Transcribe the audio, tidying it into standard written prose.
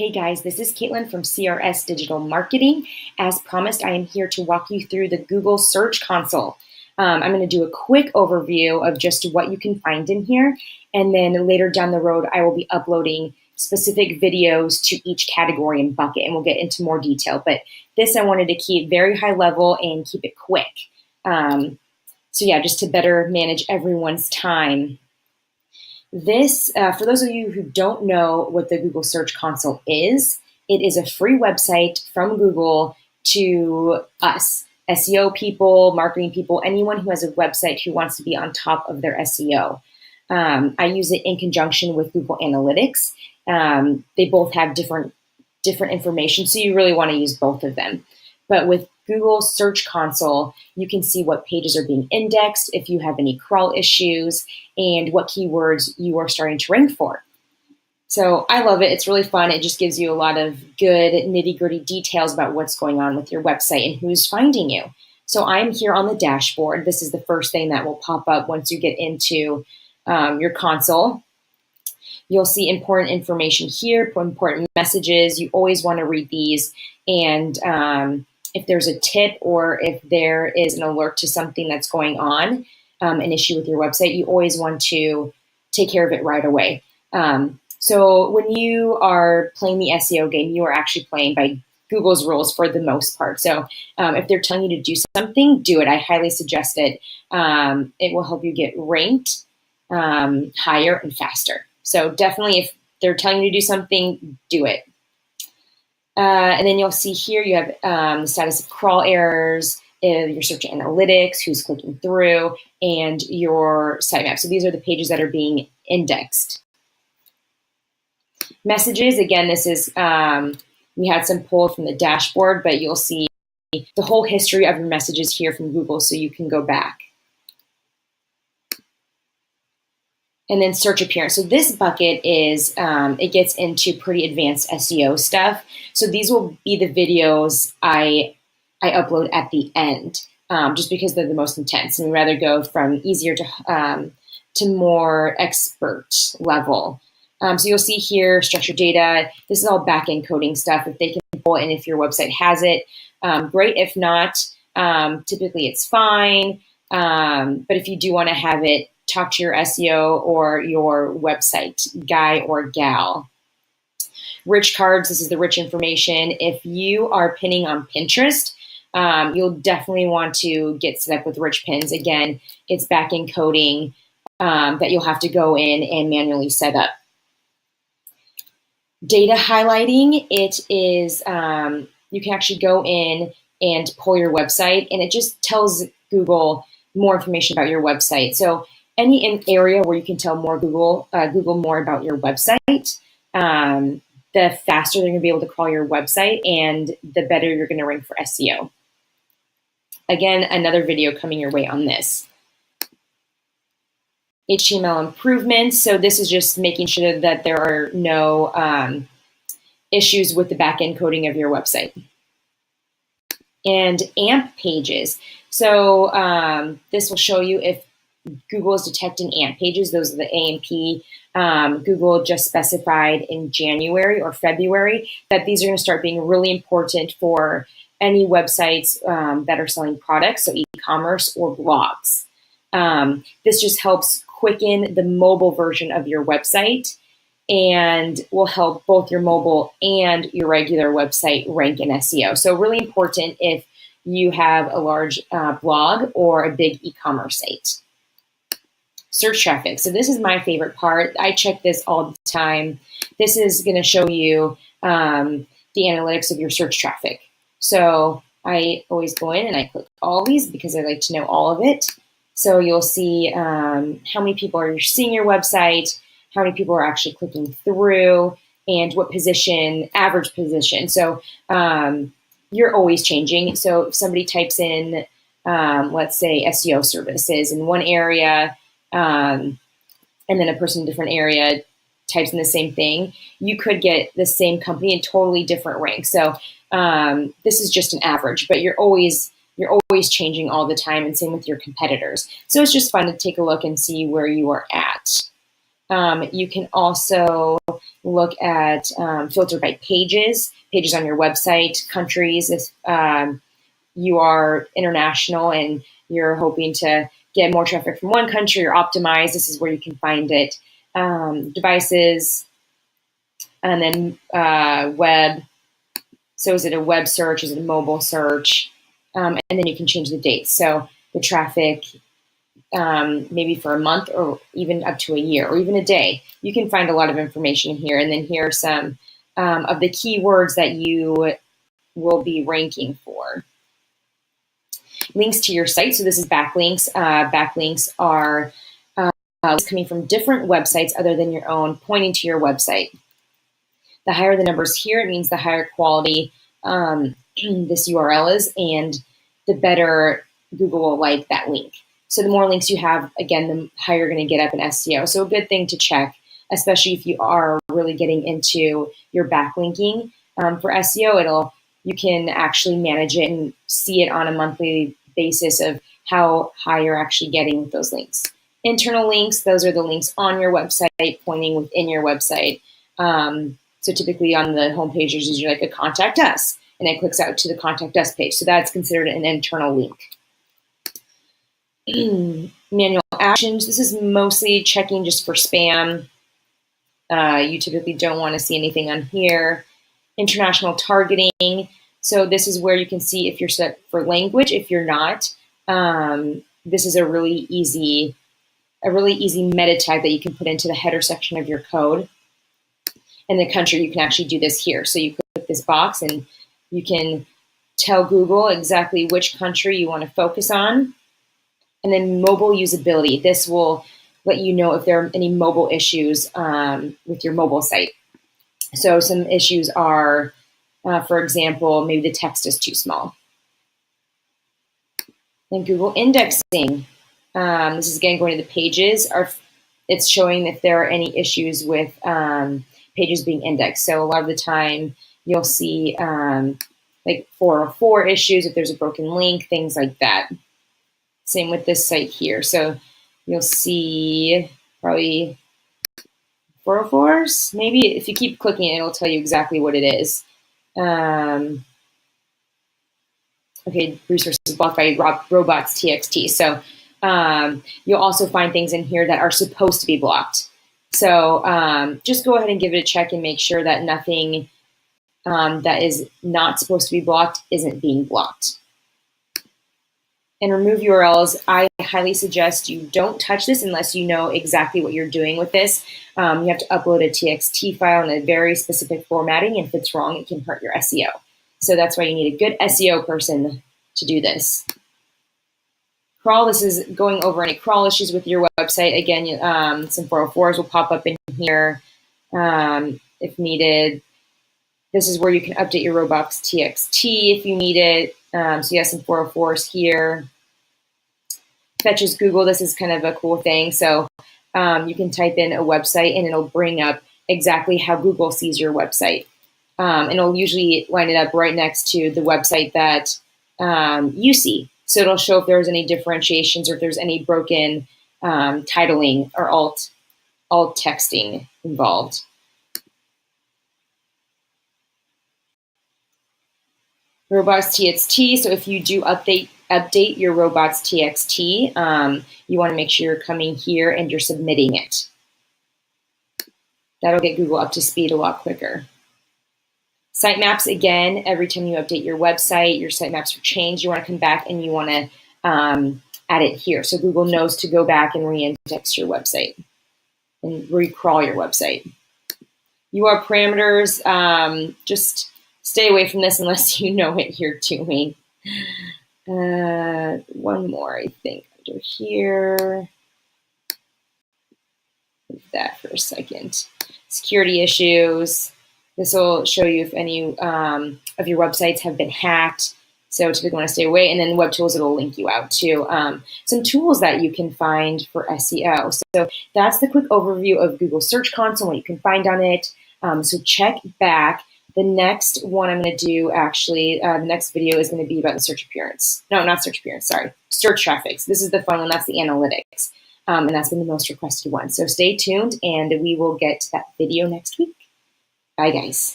Hey guys, this is Caitlin from CRS Digital Marketing. As promised, I am here to walk you through the Google Search Console. I'm going to do a quick overview of just what you can find in here, and then later down the road, I will be uploading specific videos to each category and bucket, and we'll get into more detail. But this I wanted to keep very high level and keep it quick. So yeah, just to better manage everyone's time. This, for those of you who don't know what the Google Search Console is, it is a free website from Google to us, SEO people, marketing people, anyone who has a website who wants to be on top of their SEO. I use it in conjunction with Google Analytics. They both have different information, so you really want to use both of them. But with Google Search Console, you can see what pages are being indexed, if you have any crawl issues, and what keywords you are starting to rank for. So I love it. It's really fun. It just gives you a lot of good nitty-gritty details about what's going on with your website and who's finding you. So I'm here on the dashboard. This is the first thing that will pop up once you get into your console. You'll see important information here, important messages. You always want to read these, and if there's a tip or if there is an alert to something that's going on, an issue with your website, you always want to take care of it right away. So when you are playing the SEO game, you are actually playing by Google's rules for the most part. So if they're telling you to do something, do it. I highly suggest it. It will help you get ranked higher and faster. So definitely if they're telling you to do something, do it. And then you'll see here you have the status of crawl errors, your search analytics, who's clicking through, and your sitemap. So these are the pages that are being indexed. Messages, again, this is, we had some pulled from the dashboard, but you'll see the whole history of your messages here from Google, so you can go back. And then search appearance. So this bucket is, it gets into pretty advanced SEO stuff. So these will be the videos I upload at the end, just because they're the most intense. And we'd rather go from easier to more expert level. So you'll see here, structured data. This is all back-end coding stuff. If they can pull it and if your website has it, great. If not, typically it's fine. But if you do want to have it, talk to your SEO or your website guy or gal. Rich cards, this is the rich information. If you are pinning on Pinterest, you'll definitely want to get set up with rich pins. Again, it's back-end coding that you'll have to go in and manually set up. Data highlighting, it is, you can actually go in and pull your website, and it just tells Google more information about your website. So any area where you can tell more Google more about your website, the faster they're going to be able to crawl your website and the better you're going to rank for SEO. Again, another video coming your way on this. HTML improvements. So this is just making sure that there are no issues with the back-end coding of your website. And AMP pages. So this will show you if Google is detecting AMP pages. Those are the AMP. Google just specified in January or February that these are going to start being really important for any websites that are selling products, so e-commerce or blogs. This just helps quicken the mobile version of your website and will help both your mobile and your regular website rank in SEO. So really important if you have a large blog or a big e-commerce site. Search traffic. So this is my favorite part. I check this all the time. This is going to show you the analytics of your search traffic. So I always go in and I click all these because I like to know all of it. So you'll see how many people are seeing your website, how many people are actually clicking through, and what position, average position. So you're always changing. So if somebody types in, let's say, SEO services in one area, and then a person in a different area types in the same thing, you could get the same company in totally different ranks. So this is just an average, but you're always changing all the time, and same with your competitors. So it's just fun to take a look and see where you are at. You can also look at filter by pages on your website, countries. If you are international and you're hoping to get more traffic from one country or optimize, this is where you can find it. Devices, and then web. So is it a web search? Is it a mobile search? And then you can change the dates. So the traffic, maybe for a month or even up to a year or even a day. You can find a lot of information here. And then here are some of the keywords that you will be ranking for. Links to your site. So this is backlinks. Backlinks are coming from different websites other than your own, pointing to your website. The higher the numbers here, it means the higher quality this URL is, and the better Google will like that link. So the more links you have, again, the higher you're going to get up in SEO. So a good thing to check, especially if you are really getting into your backlinking for SEO. You can actually manage it and see it on a monthly basis of how high you're actually getting with those links. Internal links, those are the links on your website, pointing within your website. So typically on the homepage, there's usually like a contact us, and it clicks out to the contact us page. So that's considered an internal link. Manual actions. This is mostly checking just for spam. You typically don't want to see anything on here. International targeting. So this is where you can see if you're set for language. If you're not, this is a really easy meta tag that you can put into the header section of your code. And the country, you can actually do this here. So you click this box and you can tell Google exactly which country you want to focus on. And then mobile usability. This will let you know if there are any mobile issues with your mobile site. So some issues are, for example, maybe the text is too small. Then Google indexing. This is again going to the pages. It's showing if there are any issues with pages being indexed. So a lot of the time you'll see like 404 issues if there's a broken link, things like that. Same with this site here. So you'll see probably 404s. Maybe if you keep clicking, it'll tell you exactly what it is. Okay, resources blocked by robots.txt. So you'll also find things in here that are supposed to be blocked. So just go ahead and give it a check and make sure that nothing that is not supposed to be blocked isn't being blocked. And remove URLs. I highly suggest you don't touch this unless you know exactly what you're doing with this. You have to upload a TXT file in a very specific formatting, and if it's wrong, it can hurt your SEO. So that's why you need a good SEO person to do this. Crawl, this is going over any crawl issues with your website. Again, some 404s will pop up in here if needed. This is where you can update your robots.txt if you need it. So you have some 404s here. Fetches Google, this is kind of a cool thing. So you can type in a website and it'll bring up exactly how Google sees your website. And it'll usually line it up right next to the website that you see. So it'll show if there's any differentiations or if there's any broken titling or alt texting involved. Robots.txt. So if you do update your robots.txt, you want to make sure you're coming here and you're submitting it. That'll get Google up to speed a lot quicker. Sitemaps, again, every time you update your website, your sitemaps are changed. You want to come back and you want to add it here. So Google knows to go back and re-index your website and re-crawl your website. URL parameters, just stay away from this unless you know what you're doing. One more, I think, under here. Leave that for a second. Security issues. This will show you if any of your websites have been hacked. So typically want to stay away. And then Web Tools, it'll link you out to some tools that you can find for SEO. So that's the quick overview of Google Search Console, what you can find on it. So check back. The next one I'm going to do, actually, the next video is going to be about the search appearance. No, not search appearance, sorry. Search traffic. So this is the fun one. That's the analytics. And that's been the most requested one. So stay tuned and we will get to that video next week. Bye, guys.